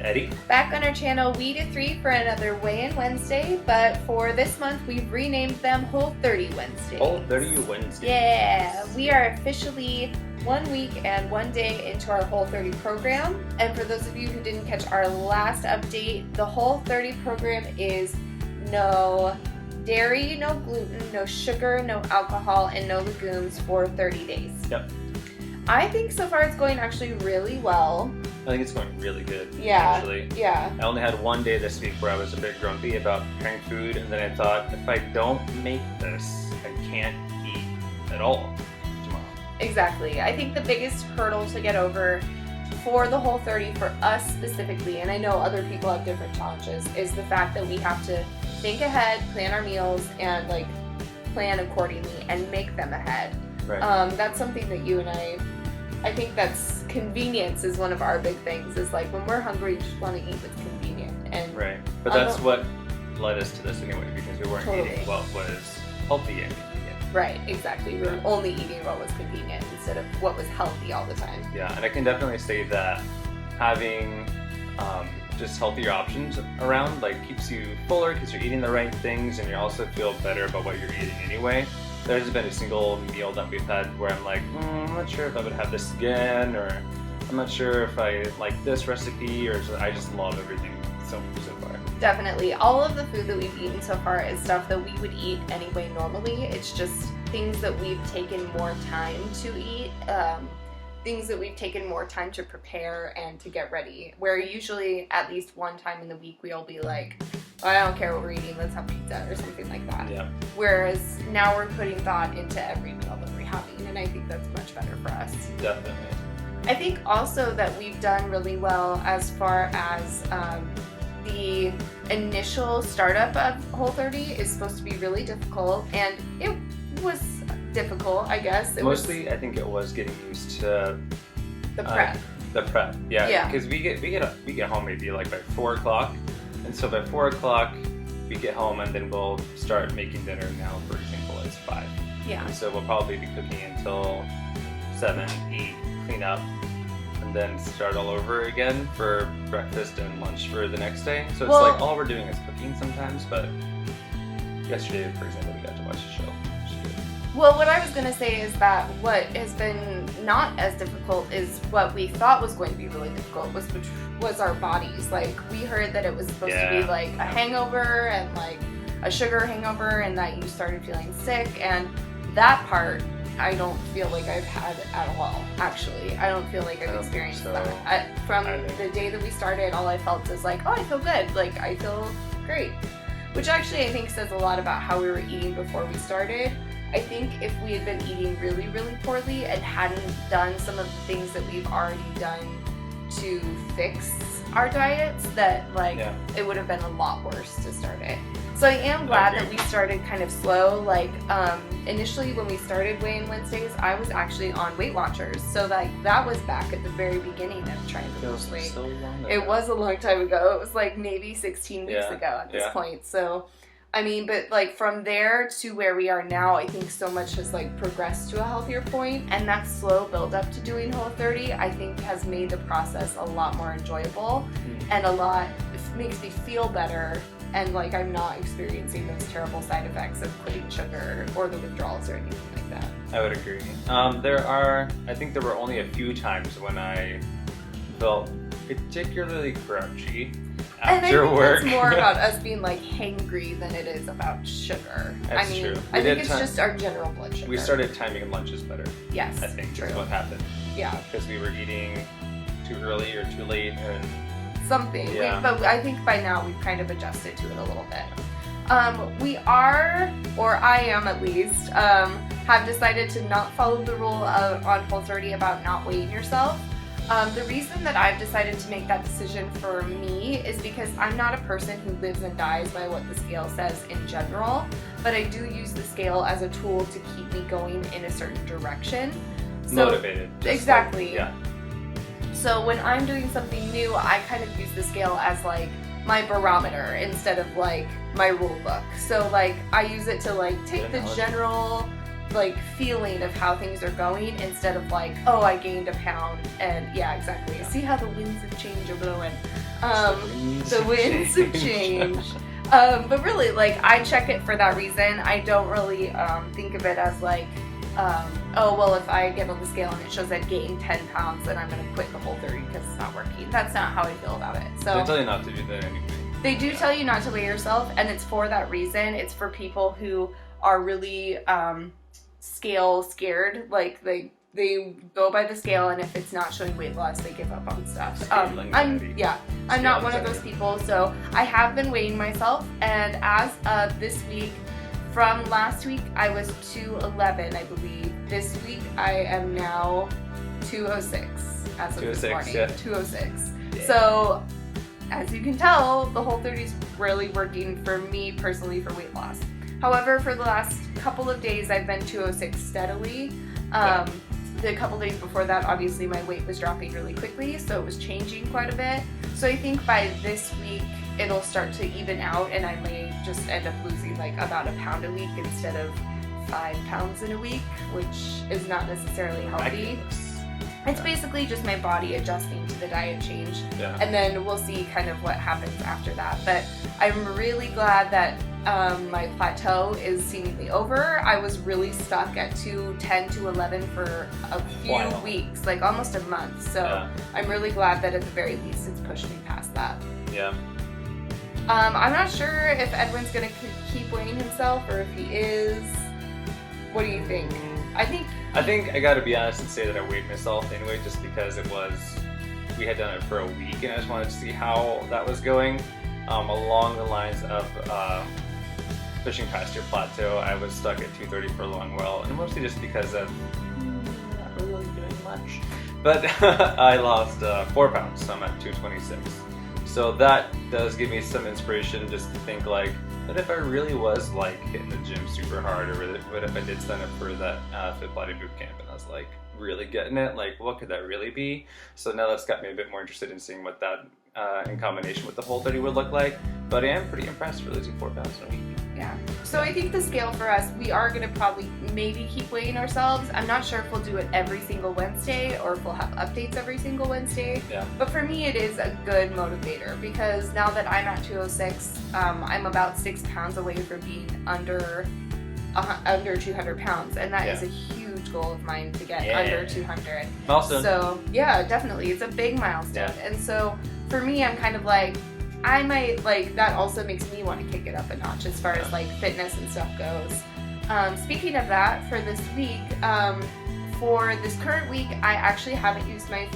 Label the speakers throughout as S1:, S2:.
S1: Eddie.
S2: Back on our channel, we do 3 for another Weigh-In Wednesday, but for this month, we've renamed them Whole30 Wednesdays.
S1: Whole30 Wednesdays.
S2: Yeah, we are officially 1 week and 1 day into our Whole30 program. And for those of you who didn't catch our last update, the Whole30 program is no dairy, no gluten, no sugar, no alcohol, and no legumes for 30 days.
S1: Yep.
S2: I think so far it's going actually really well.
S1: I think it's going really good,
S2: Yeah.
S1: actually.
S2: Yeah.
S1: I only had 1 day this week where I was a bit grumpy about preparing food, and then I thought, if I don't make this, I can't eat at all tomorrow.
S2: Exactly. I think the biggest hurdle to get over for the Whole30 for us specifically, and I know other people have different challenges, is the fact that we have to think ahead, plan our meals, and like plan accordingly and make them ahead.
S1: Right.
S2: That's something that you and I think that's convenience is one of our big things, is like when we're hungry, we just want to eat what's convenient. And
S1: Right. But that's what led us to this anyway, because we weren't
S2: Totally.
S1: eating what was healthy and convenient.
S2: Right, exactly. We were only eating what was convenient instead of what was healthy all the time.
S1: Yeah, and I can definitely say that having just healthier options around like keeps you fuller because you're eating the right things, and you also feel better about what you're eating anyway. There hasn't been a single meal that we've had where I'm like, I'm not sure if I would have this again, or I'm not sure if I like this recipe, or I just love everything so far.
S2: Definitely. All of the food that we've eaten so far is stuff that we would eat anyway normally. It's just things that we've taken more time to eat, things that we've taken more time to prepare and to get ready. Where usually at least one time in the week we'll be like, oh, I don't care what we're eating, let's have pizza or something like that.
S1: Yeah.
S2: Whereas now we're putting thought into every meal that we're having, and I think that's much better for us.
S1: Definitely.
S2: I think also that we've done really well as far as the initial startup of Whole30 is supposed to be really difficult, and it was difficult, I guess.
S1: Mostly, I think it was getting used to
S2: the prep.
S1: The prep, yeah.
S2: Yeah.
S1: Because we get home maybe like by 4 o'clock, and so by 4 o'clock we get home, and then we'll start making dinner. Now, for example, it's 5.
S2: Yeah.
S1: And so we'll probably be cooking until 7, 8, clean up, and then start all over again for breakfast and lunch for the next day. So it's like all we're doing is cooking sometimes, but yesterday, for example, we got to watch a show, which is good.
S2: Well, what I was going to say is that what has been not as difficult is what we thought was going to be really difficult, which was our bodies. Like, we heard that it was supposed to be like a hangover and like a sugar hangover, and that you started feeling sick, and that part I don't feel like I've had at all, actually. I don't feel like I've experienced that. From the day that we started, all I felt is like, oh, I feel good. Like, I feel great. Which actually I think says a lot about how we were eating before we started. I think if we had been eating really, really poorly and hadn't done some of the things that we've already done to fix our diets, that like it would have been a lot worse to start it. So I am glad that we started kind of slow. Like initially when we started Weigh-In Wednesdays, I was actually on Weight Watchers. So that was back at the very beginning of trying to lose weight.
S1: So long ago.
S2: It was a long time ago. It was like maybe 16 weeks ago at this point. So I mean, but like from there to where we are now, I think so much has like progressed to a healthier point, and that slow build up to doing Whole30, I think has made the process a lot more enjoyable and makes me feel better, and like I'm not experiencing those terrible side effects of quitting sugar or the withdrawals or anything like that.
S1: I would agree. I think there were only a few times when I felt particularly grouchy after work.
S2: And I think it's more about us being like hangry than it is about sugar.
S1: That's true.
S2: I think it's just our general blood sugar.
S1: We started timing lunches better.
S2: Yes,
S1: I think
S2: true.
S1: That's what happened.
S2: Yeah.
S1: Because we were eating too early or too late, or
S2: something.
S1: Yeah.
S2: But I think by now we've kind of adjusted to it a little bit. We are, or I am at least, have decided to not follow the rule on Whole30 about not weighing yourself. The reason that I've decided to make that decision for me is because I'm not a person who lives and dies by what the scale says in general, but I do use the scale as a tool to keep me going in a certain direction.
S1: Motivated.
S2: Exactly.
S1: Yeah.
S2: So when I'm doing something new, I kind of use the scale as like my barometer instead of like my rule book. So like I use it to like take the general like feeling of how things are going instead of like, oh, I gained a pound and yeah, exactly. See how the winds of change are blowing. The winds of change. But really, like, I check it for that reason. I don't really think of it as like, oh, well, if I get on the scale and it shows I've gained 10 pounds, then I'm going to quit the Whole30 because it's not working. That's not how I feel about it. So
S1: they tell you not to do that anyway.
S2: They do tell you not to weigh yourself, and it's for that reason. It's for people who are really scale scared. Like, they go by the scale, and if it's not showing weight loss, they give up on stuff. I'm not one of those people, so I have been weighing myself, and as of this week, from last week I was 211, I believe. This week I am now 206 as of this morning. Yeah. 206. Yeah. So as you can tell, the Whole30 is really working for me personally for weight loss. However, for the last couple of days I've been 206 steadily. The couple days before that, obviously my weight was dropping really quickly, so it was changing quite a bit. So I think by this week it'll start to even out, and I may just end up losing like about a pound a week instead of 5 pounds in a week, which is not necessarily healthy. It's basically just my body adjusting to the diet change, and then we'll see kind of what happens after that. But I'm really glad that my plateau is seemingly over. I was really stuck at 210, 211 for a few weeks, like almost a month. So I'm really glad that at the very least it's pushed me past that.
S1: Yeah.
S2: I'm not sure if Edwin's gonna keep weighing himself or if he is. What do you think? I think
S1: I gotta be honest and say that I weighed myself anyway, just because we had done it for a week, and I just wanted to see how that was going. Along the lines of pushing past your plateau, I was stuck at 230 for a long while, and mostly just because of not really doing much. But I lost 4 pounds, so I'm at 226. So that does give me some inspiration just to think like, what if I really was like hitting the gym super hard, or what if I did sign up for that Fit Body Bootcamp and I was like really getting it? Like, what could that really be? So now that's got me a bit more interested in seeing what that in combination with the Whole30 would look like. But I am pretty impressed for losing 4 pounds in a week.
S2: Yeah. So I think the scale for us, we are going to probably maybe keep weighing ourselves. I'm not sure if we'll do it every single Wednesday or if we'll have updates every single Wednesday. Yeah. But for me, it is a good motivator because now that I'm at 206, I'm about 6 pounds away from being under 200 pounds, and that is a huge goal of mine to get under 200.
S1: Milestone.
S2: So yeah, definitely, it's a big milestone. And so for me, I'm kind of like, I might, like, that also makes me want to kick it up a notch as far as like fitness and stuff goes. Speaking of that, for this week, for this current week, I actually haven't used my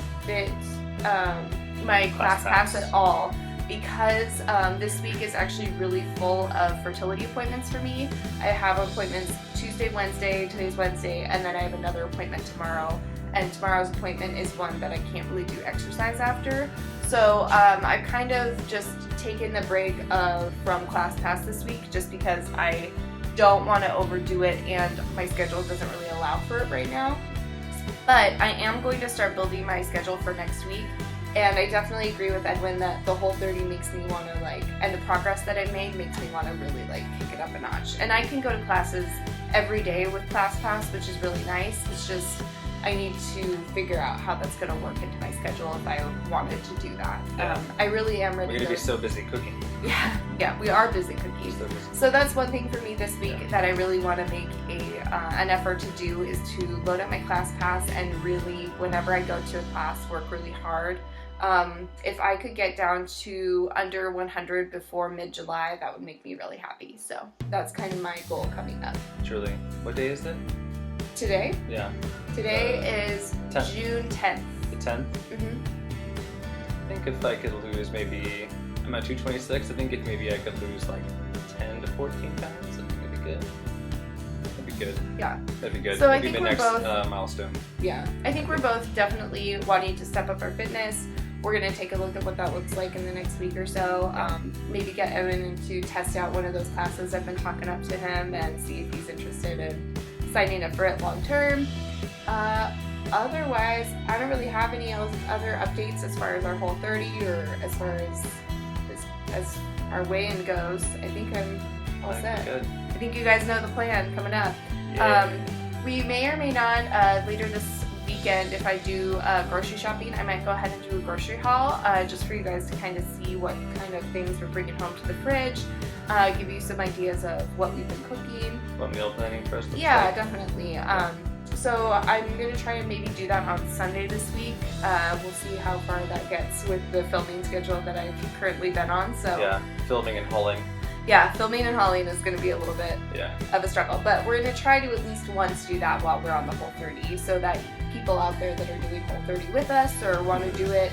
S2: my ClassPass at all, because this week is actually really full of fertility appointments for me. I have appointments Tuesday, Wednesday, today's Wednesday, and then I have another appointment tomorrow. And tomorrow's appointment is one that I can't really do exercise after. So I've kind of just taken the break from ClassPass this week just because I don't want to overdo it and my schedule doesn't really allow for it right now. But I am going to start building my schedule for next week. And I definitely agree with Edwin that the Whole30 makes me want to like, and the progress that I've made makes me want to really like kick it up a notch. And I can go to classes every day with ClassPass, which is really nice. It's just, I need to figure out how that's going to work into my schedule if I wanted to do that. I really am ready.
S1: We're going to be so busy cooking.
S2: Yeah, we are busy cooking. So that's one thing for me this week that I really want to make an effort to do, is to load up my ClassPass and really, whenever I go to a class, work really hard. If I could get down to under 100 before mid-July, that would make me really happy. So that's kind of my goal coming up.
S1: Truly. What day is it?
S2: Today?
S1: Yeah.
S2: Today is
S1: 10th.
S2: June 10th.
S1: The 10th? Mm-hmm. I think if I could lose maybe, I'm at 226, I think if maybe I could lose like 10 to 14 pounds, I think that'd be good. That'd be good.
S2: Yeah.
S1: That'd be good.
S2: So
S1: that'd
S2: I think
S1: be
S2: we're
S1: next
S2: both,
S1: milestone.
S2: Yeah. I think we're both definitely wanting to step up our fitness. We're going to take a look at what that looks like in the next week or so. Maybe get Evan to test out one of those classes. I've been talking up to him and see if he's interested in signing up for it long term. Otherwise, I don't really have any other updates as far as our Whole30 or as far as our weigh-in goes. I think I'm all set.
S1: Good.
S2: I think you guys know the plan coming up.
S1: Yeah.
S2: We may or may not later this week weekend, if I do grocery shopping, I might go ahead and do a grocery haul just for you guys to kind of see what kind of things we're bringing home to the fridge, give you some ideas of what we've been cooking.
S1: What meal planning for us looks
S2: Yeah,
S1: like.
S2: definitely. So I'm going to try and maybe do that on Sunday this week. We'll see how far that gets with the filming schedule that I've currently been on. So
S1: Yeah, filming and hauling.
S2: yeah, filming and hauling is going to be a little bit
S1: Yeah.
S2: of a struggle, but we're going to try to at least once do that while we're on the Whole30, so that people out there that are doing Whole30 with us or want to do it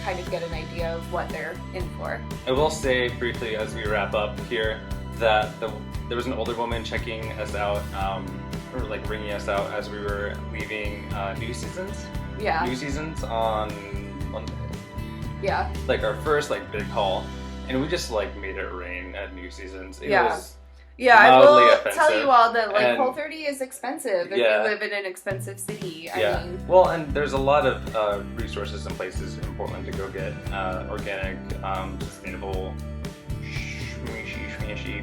S2: kind of get an idea of what they're in for.
S1: I will say briefly as we wrap up here that there was an older woman checking us out, or like ringing us out as we were leaving New Seasons.
S2: Yeah.
S1: New Seasons on Monday.
S2: Yeah.
S1: Like our first like big haul, and we just like made it rain at New Seasons. It
S2: Yeah.
S1: was
S2: Yeah, I
S1: mildly
S2: will
S1: offensive.
S2: tell you all that like
S1: And-
S2: Whole30 is expensive if
S1: Yeah.
S2: you live in an expensive city. I
S1: Yeah.
S2: mean,
S1: Well, and there's a lot of resources and places in Portland to go get organic, sustainable,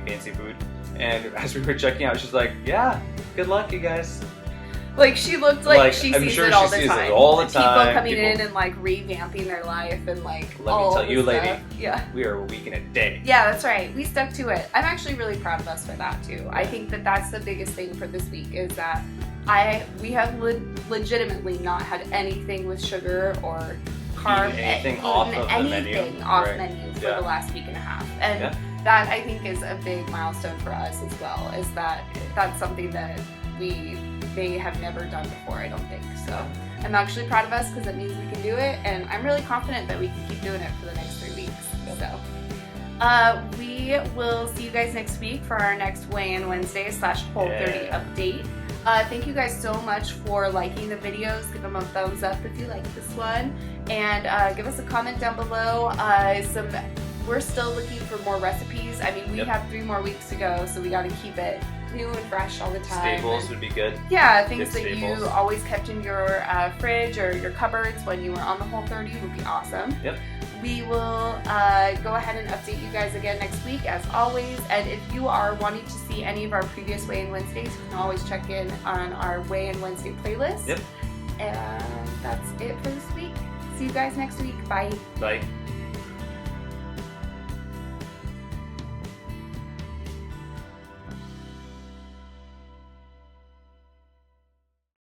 S1: fancy food. And as we were checking out, she's like, "Yeah, good luck, you guys."
S2: like she looked like,
S1: Like,
S2: she
S1: I'm
S2: sees
S1: sure
S2: it all
S1: she
S2: the
S1: sees it
S2: time.
S1: all the
S2: People
S1: time.
S2: coming
S1: People-
S2: in and like revamping their life and like
S1: Let me
S2: all
S1: tell
S2: the
S1: you, lady.
S2: stuff. Yeah.
S1: We are a week in a day.
S2: Yeah, that's right. We stuck to it. I'm actually really proud of us for that too. I think that that's the biggest thing for this week is that we have legitimately not had anything with sugar or carb,
S1: Eaten anything off of the menu. Right.
S2: menu for
S1: Yeah.
S2: the last week and a half. And
S1: Yeah.
S2: that I think is a big milestone for us as well, is that that's something that they have never done before, I don't think. So I'm actually proud of us because it means we can do it, and I'm really confident that we can keep doing it for the next 3 weeks. So we will see you guys next week for our next Weigh-In Wednesday / Whole30
S1: Yeah.
S2: update. Thank you guys so much for liking the videos. Give them a thumbs up if you like this one, and give us a comment down below. We're still looking for more recipes. I mean, we
S1: Yep.
S2: have 3 more weeks to go, so we got to keep it new and fresh all the time.
S1: Staples would be good.
S2: Yeah, things
S1: Good
S2: that
S1: staples.
S2: you always kept in your fridge or your cupboards when you were on the Whole30 would be awesome.
S1: Yep.
S2: We will go ahead and update you guys again next week, as always. And if you are wanting to see any of our previous Weigh-In Wednesdays, you can always check in on our Weigh-In Wednesday playlist.
S1: Yep.
S2: And that's it for this week. See you guys next week. Bye.
S1: Bye.